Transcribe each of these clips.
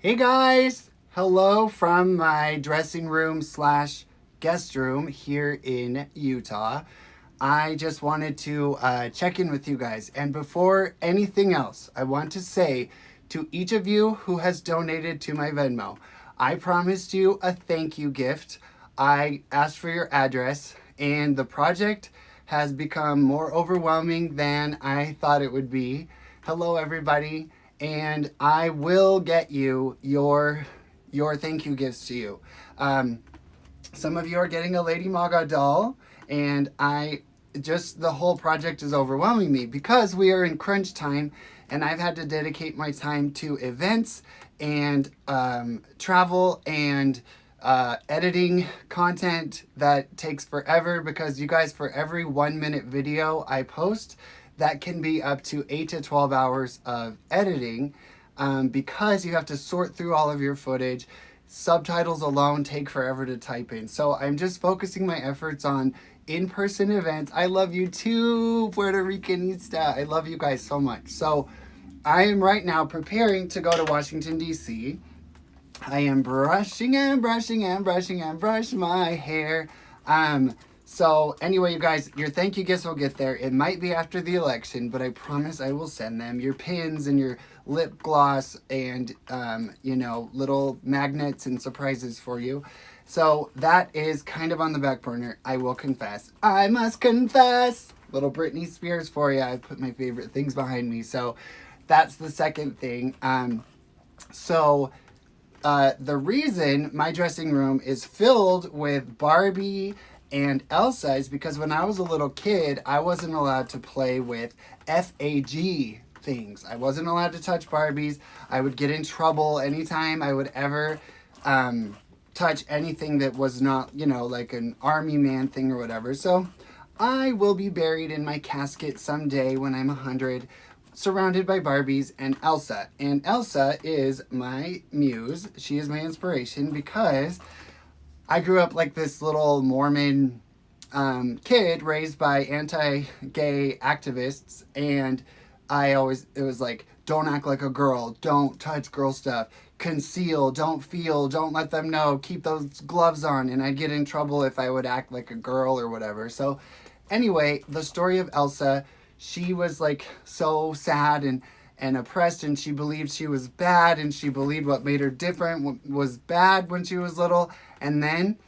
Hey guys! Hello from my dressing room slash guest room here in Utah. I just wanted to check in with you guys. And before anything else, I want to say to each of you who has donated to my Venmo, I promised you a thank you gift. I asked for your address, and the project has become more overwhelming than I thought it would be. Hello, everybody, and I will get you your thank you gifts to you. Some of you are getting a Lady Maga doll, and the whole project is overwhelming me because we are in crunch time, and I've had to dedicate my time to events and travel and editing content that takes forever because you guys, for every 1 minute video I post, that can be up to 8 to 12 hours of editing because you have to sort through all of your footage. Subtitles alone take forever to type in. So I'm just focusing my efforts on in-person events. I love you too, Puerto Ricanista. I love you guys so much. So I am right now preparing to go to Washington, D.C. I am brushing my hair. So anyway, you guys, your thank you gifts will get there. It might be after the election, but I promise I will send them. Your pins and your lip gloss and, little magnets and surprises for you. So that is kind of on the back burner. I will confess. I must confess. Little Britney Spears for you. I put my favorite things behind me. So that's the second thing. The reason my dressing room is filled with Barbie and Elsa is because when I was a little kid, I wasn't allowed to play with FAG things. I wasn't allowed to touch Barbies. I would get in trouble anytime I would ever touch anything that was not, like an army man thing or whatever. So I will be buried in my casket someday when I'm 100, surrounded by Barbies and Elsa. And Elsa is my muse. She is my inspiration because I grew up like this little Mormon kid raised by anti-gay activists, and it was like, don't act like a girl, don't touch girl stuff, conceal, don't feel, don't let them know, keep those gloves on, and I'd get in trouble if I would act like a girl or whatever. So anyway, the story of Elsa, she was like so sad and oppressed, and she believed she was bad, and she believed what made her different was bad when she was little. And then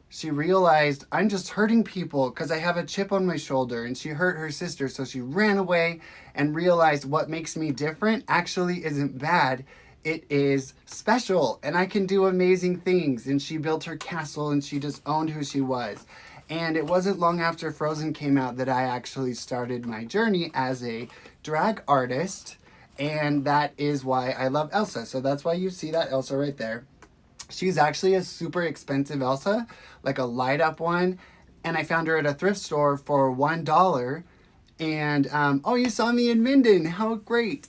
she realized, I'm just hurting people because I have a chip on my shoulder, and she hurt her sister. So she ran away and realized what makes me different actually isn't bad. It is special, and I can do amazing things. And she built her castle, and she just owned who she was. And it wasn't long after Frozen came out that I actually started my journey as a drag artist. And that is why I love Elsa. So that's why you see that Elsa right there. She's actually a super expensive Elsa, like a light up one. And I found her at a thrift store for $1. And, you saw me in Minden. How great.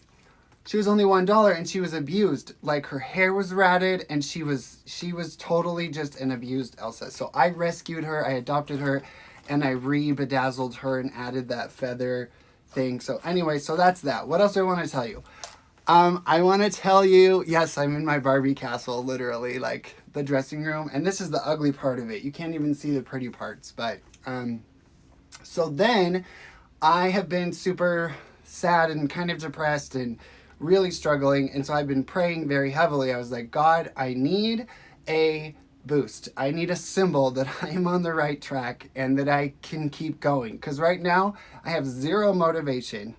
She was only $1 and she was abused. Like, her hair was ratted and she was totally just an abused Elsa. So I rescued her, I adopted her, and I re-bedazzled her and added that feather thing. So anyway, so that's that. What else do I want to tell you? I want to tell you, yes, I'm in my Barbie castle, literally, like the dressing room. And this is the ugly part of it. You can't even see the pretty parts. But, so then I have been super sad and kind of depressed and really struggling. And so I've been praying very heavily. I was like, God, I need a boost. I need a symbol that I am on the right track and that I can keep going. Because right now I have zero motivation,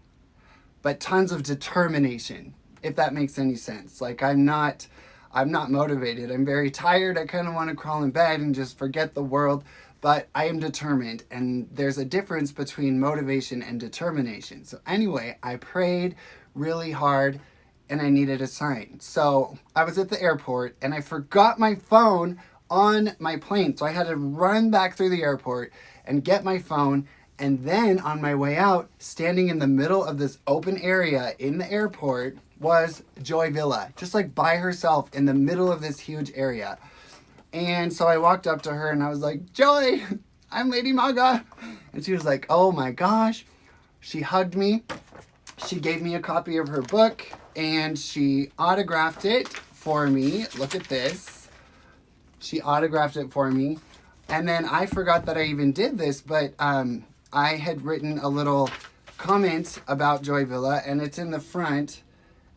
but tons of determination, if that makes any sense. Like, I'm not motivated. I'm very tired. I kind of want to crawl in bed and just forget the world, but I am determined. And there's a difference between motivation and determination. So anyway, I prayed really hard and I needed a sign. So I was at the airport and I forgot my phone on my plane. So I had to run back through the airport and get my phone. And then on my way out, standing in the middle of this open area in the airport was Joy Villa, just like by herself in the middle of this huge area. And so I walked up to her and I was like, Joy, I'm Lady Maga. And she was like, oh my gosh. She hugged me. She gave me a copy of her book and she autographed it for me. Look at this. She autographed it for me. And then I forgot that I even did this, but I had written a little comment about Joy Villa, and it's in the front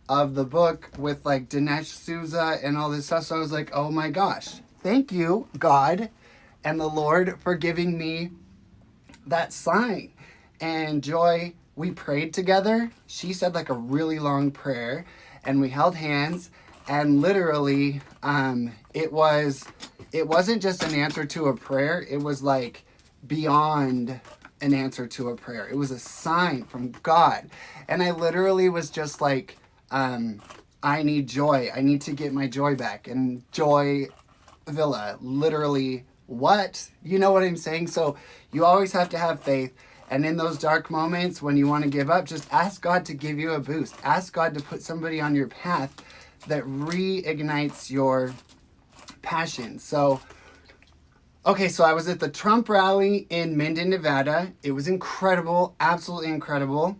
of the book with like Dinesh Souza and all this stuff. So I was like, oh my gosh, thank you, God and the Lord, for giving me that sign. And Joy, we prayed together. She said like a really long prayer, and we held hands, and literally it wasn't just an answer to a prayer. It was like beyond an answer to a prayer. It was a sign from God. And I literally was just like, I need joy. I need to get my joy back. And Joy Villa, literally, what? You know what I'm saying? So you always have to have faith. And in those dark moments when you want to give up, just ask God to give you a boost. Ask God to put somebody on your path that reignites your passion. So, okay, so I was at the Trump rally in Minden, Nevada. It was incredible, absolutely incredible.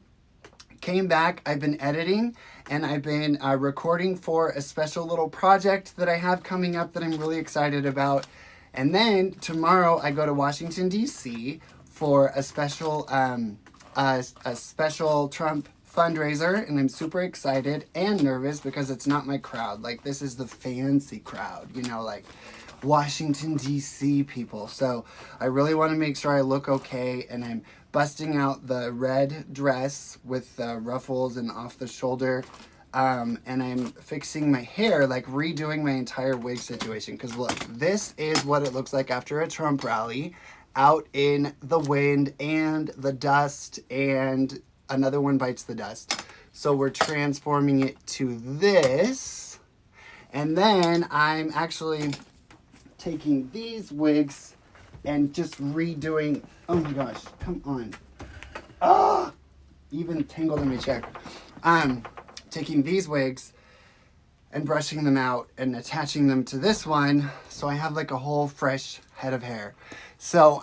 Came back, I've been editing, and I've been recording for a special little project that I have coming up that I'm really excited about. And then tomorrow I go to Washington, D.C. for a special Trump fundraiser, and I'm super excited and nervous because it's not my crowd. Like, this is the fancy crowd, you know, like Washington, D.C. people. So I really want to make sure I look okay, and I'm busting out the red dress with the ruffles and off the shoulder, and I'm fixing my hair, like redoing my entire wig situation. Because look, this is what it looks like after a Trump rally, out in the wind and the dust, and another one bites the dust. So we're transforming it to this, and then I'm actually taking these wigs and just redoing. Oh my gosh, come on. Ah, even tangled in my chair. Taking these wigs and brushing them out and attaching them to this one, so I have like a whole fresh head of hair. So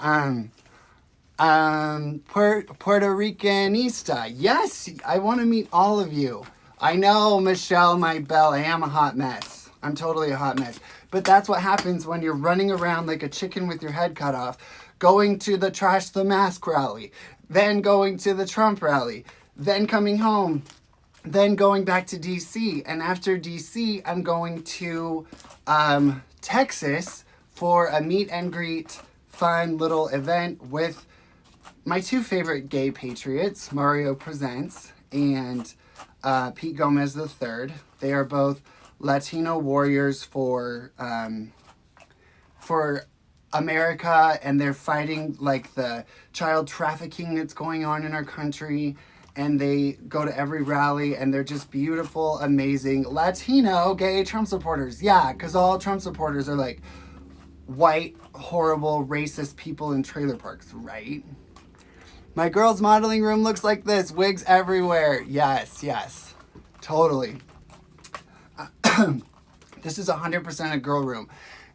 Puerto Ricanista. Yes, I want to meet all of you. I know, Michelle, my belle, I am a hot mess. I'm totally a hot mess. But that's what happens when you're running around like a chicken with your head cut off, going to the Trash the Mask rally, then going to the Trump rally, then coming home, then going back to DC. And after DC, I'm going to Texas for a meet and greet, fun little event with my two favorite gay patriots, Mario Presents and Pete Gomez III. They are both Latino warriors for America, and they're fighting like the child trafficking that's going on in our country. And they go to every rally, and they're just beautiful, amazing Latino gay Trump supporters. Yeah, because all Trump supporters are like white, horrible, racist people in trailer parks, right? My girls' modeling room looks like this. Wigs everywhere. Yes, yes. Totally. This is 100% a girl room.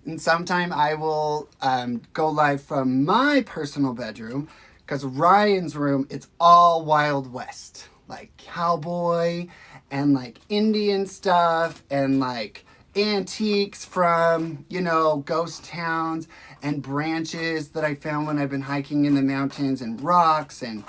And sometime I will go live from my personal bedroom, because Ryan's room, it's all Wild West. Like cowboy and like Indian stuff and like antiques from, you know, ghost towns and branches that I found when I've been hiking in the mountains, and rocks and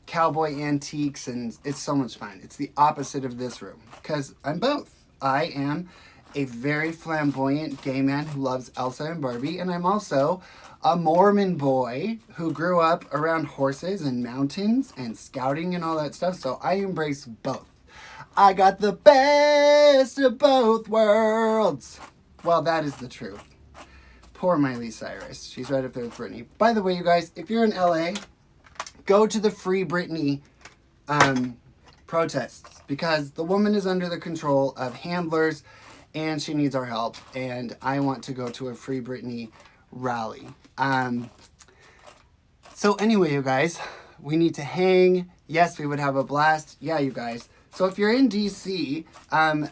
cowboy antiques, and it's so much fun. It's the opposite of this room, because I'm both. I am a very flamboyant gay man who loves Elsa and Barbie, and I'm also a Mormon boy who grew up around horses and mountains and scouting and all that stuff, so I embrace both. I got the best of both worlds. Well, that is the truth. Poor Miley Cyrus. She's right up there with Britney. By the way, you guys, if you're in LA, go to the Free Britney protests, because the woman is under the control of handlers and she needs our help, and I want to go to a Free Britney rally. So anyway, you guys, we need to hang. Yes, we would have a blast. Yeah, you guys. So if you're in DC,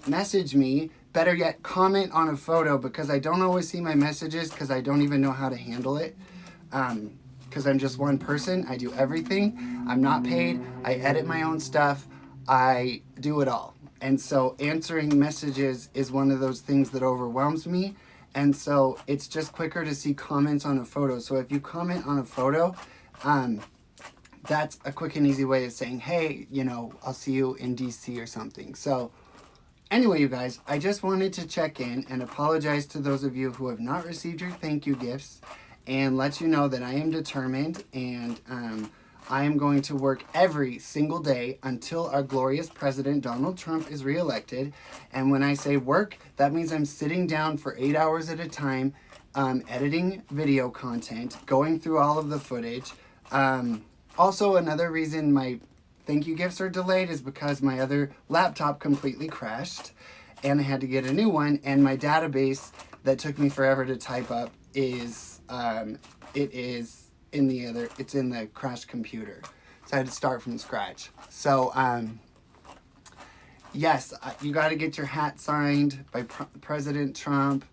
message me. Better yet, comment on a photo, because I don't always see my messages because I don't even know how to handle it. Because I'm just one person. I do everything. I'm not paid. I edit my own stuff. I do it all. And so answering messages is one of those things that overwhelms me. And so it's just quicker to see comments on a photo. So if you comment on a photo, that's a quick and easy way of saying, hey, you know, I'll see you in DC or something. So anyway, you guys, I just wanted to check in and apologize to those of you who have not received your thank you gifts and let you know that I am determined, and I am going to work every single day until our glorious President Donald Trump is reelected. And when I say work, that means I'm sitting down for 8 hours at a time, editing video content, going through all of the footage. Also, another reason my thank you gifts are delayed is because my other laptop completely crashed and I had to get a new one, and my database that took me forever to type up is it's in the crashed computer. So I had to start from scratch. So yes, you got to get your hat signed by President Trump.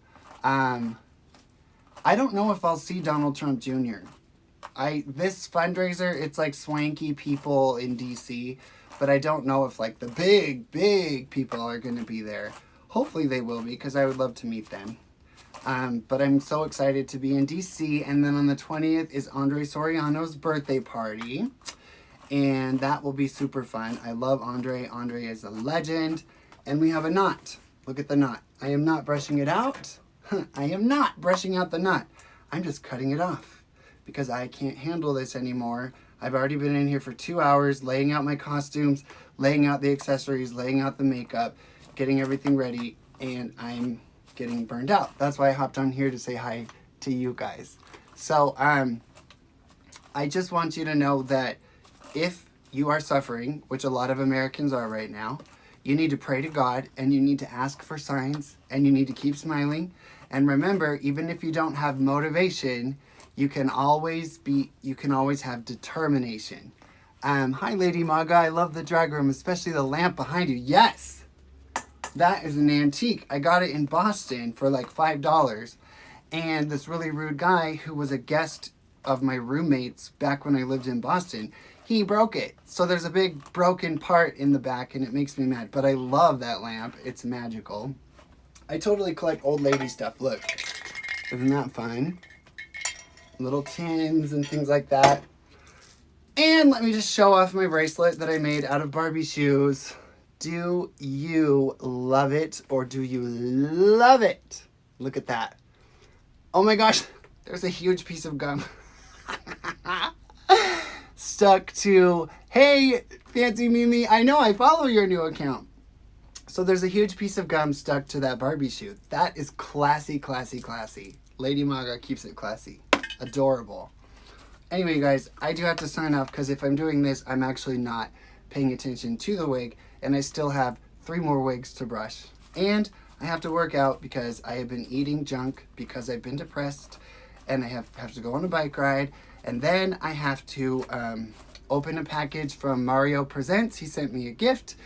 I don't know if I'll see Donald Trump Jr. This fundraiser, it's like swanky people in DC, but I don't know if like the big people are going to be there. Hopefully they will be, because I would love to meet them. But I'm so excited to be in DC. And then on the 20th is Andre Soriano's birthday party, and that will be super fun. I love Andre. Andre is a legend. And we have a knot. Look at the knot. I am not brushing it out. I am not brushing out the knot. I'm just cutting it off, because I can't handle this anymore. I've already been in here for 2 hours laying out my costumes, laying out the accessories, laying out the makeup, getting everything ready, and I'm getting burned out. That's why I hopped on here to say hi to you guys. So I just want you to know that if you are suffering, which a lot of Americans are right now, you need to pray to God, and you need to ask for signs, and you need to keep smiling. And remember, even if you don't have motivation, you can always have determination. Hi, Lady Maga. I love the drag room, especially the lamp behind you. Yes, that is an antique. I got it in Boston for like $5. And this really rude guy who was a guest of my roommates back when I lived in Boston, he broke it. So there's a big broken part in the back, and it makes me mad. But I love that lamp. It's magical. I totally collect old lady stuff. Look, isn't that fun? Little tins and things like that. And let me just show off my bracelet that I made out of Barbie shoes. Do you love it, or do you love it? Look at that. Oh my gosh, there's a huge piece of gum stuck to, hey, Fancy Mimi, I know I follow your new account. So there's a huge piece of gum stuck to that Barbie shoe. That is classy, classy, classy. Lady Maga keeps it classy. Adorable. Anyway, you guys, I do have to sign off, because if I'm doing this, I'm actually not paying attention to the wig, and I still have 3 more wigs to brush. And I have to work out, because I have been eating junk because I've been depressed, and I have to go on a bike ride, and then I have to open a package from Mario Presents. He sent me a gift,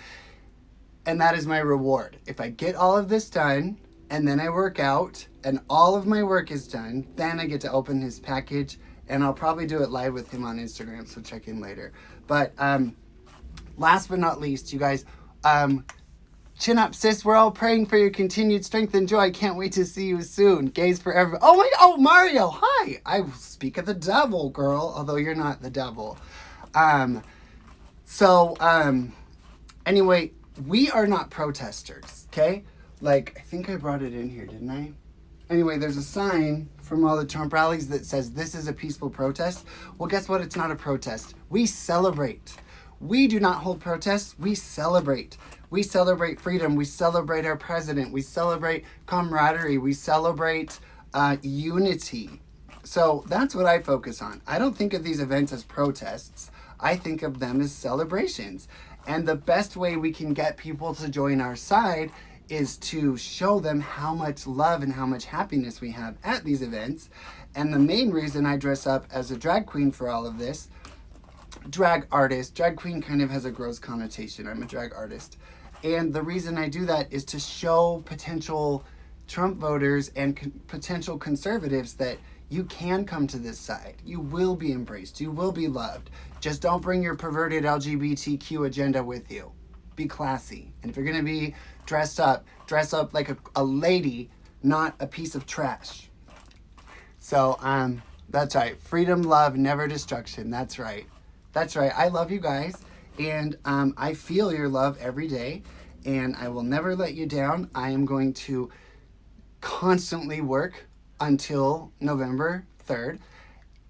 and that is my reward. If I get all of this done, and then I work out, and all of my work is done, then I get to open his package, and I'll probably do it live with him on Instagram, so check in later. But last but not least, you guys, chin up, sis. We're all praying for your continued strength and joy. Can't wait to see you soon. Gaze forever. Oh, Mario, hi. I will speak of the devil, girl, although you're not the devil. Anyway, we are not protesters, okay? Like, I think I brought it in here, didn't I? Anyway, there's a sign from all the Trump rallies that says this is a peaceful protest. Well, guess what? It's not a protest. We celebrate. We do not hold protests. We celebrate. We celebrate freedom. We celebrate our president. We celebrate camaraderie. We celebrate unity. So that's what I focus on. I don't think of these events as protests. I think of them as celebrations. And the best way we can get people to join our side is to show them how much love and how much happiness we have at these events. And the main reason I dress up as a drag queen for all of this, drag artist, drag queen kind of has a gross connotation. I'm a drag artist. And the reason I do that is to show potential Trump voters and potential conservatives that you can come to this side. You will be embraced. You will be loved. Just don't bring your perverted LGBTQ agenda with you. be classy. And if you're going to be dress up like a lady, not a piece of trash. So, that's right. Freedom, love, never destruction. That's right. That's right. I love you guys. And I feel your love every day. And I will never let you down. I am going to constantly work until November 3rd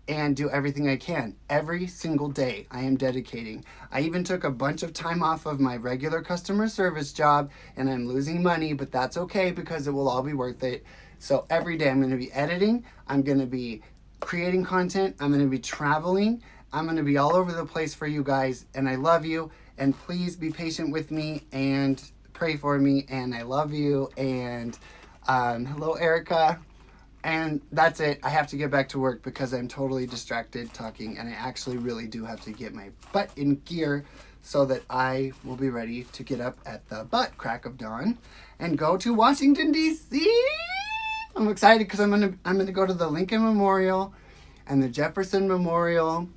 and do everything I can. Every single day I am dedicating. I even took a bunch of time off of my regular customer service job, and I'm losing money, but that's okay because it will all be worth it. So every day I'm going to be editing, I'm going to be creating content, I'm going to be traveling, I'm going to be all over the place for you guys, and I love you, and please be patient with me and pray for me, and I love you, and hello Erica. And that's it. I have to get back to work because I'm totally distracted talking, and I actually really do have to get my butt in gear so that I will be ready to get up at the butt crack of dawn and go to Washington, D.C. I'm excited because I'm gonna go to the Lincoln Memorial and the Jefferson Memorial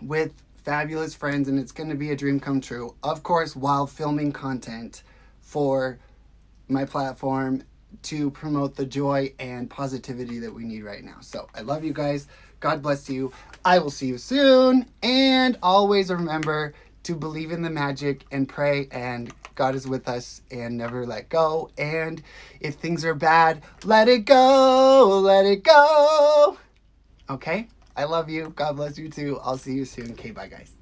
with fabulous friends, and it's gonna be a dream come true. Of course, while filming content for my platform to promote the joy and positivity that we need right now. So I love you guys. God bless you. I will see you soon. And always remember to believe in the magic and pray, and God is with us, and never let go. And if things are bad, let it go. Let it go. Okay? I love you. God bless you too. I'll see you soon. Okay, bye guys.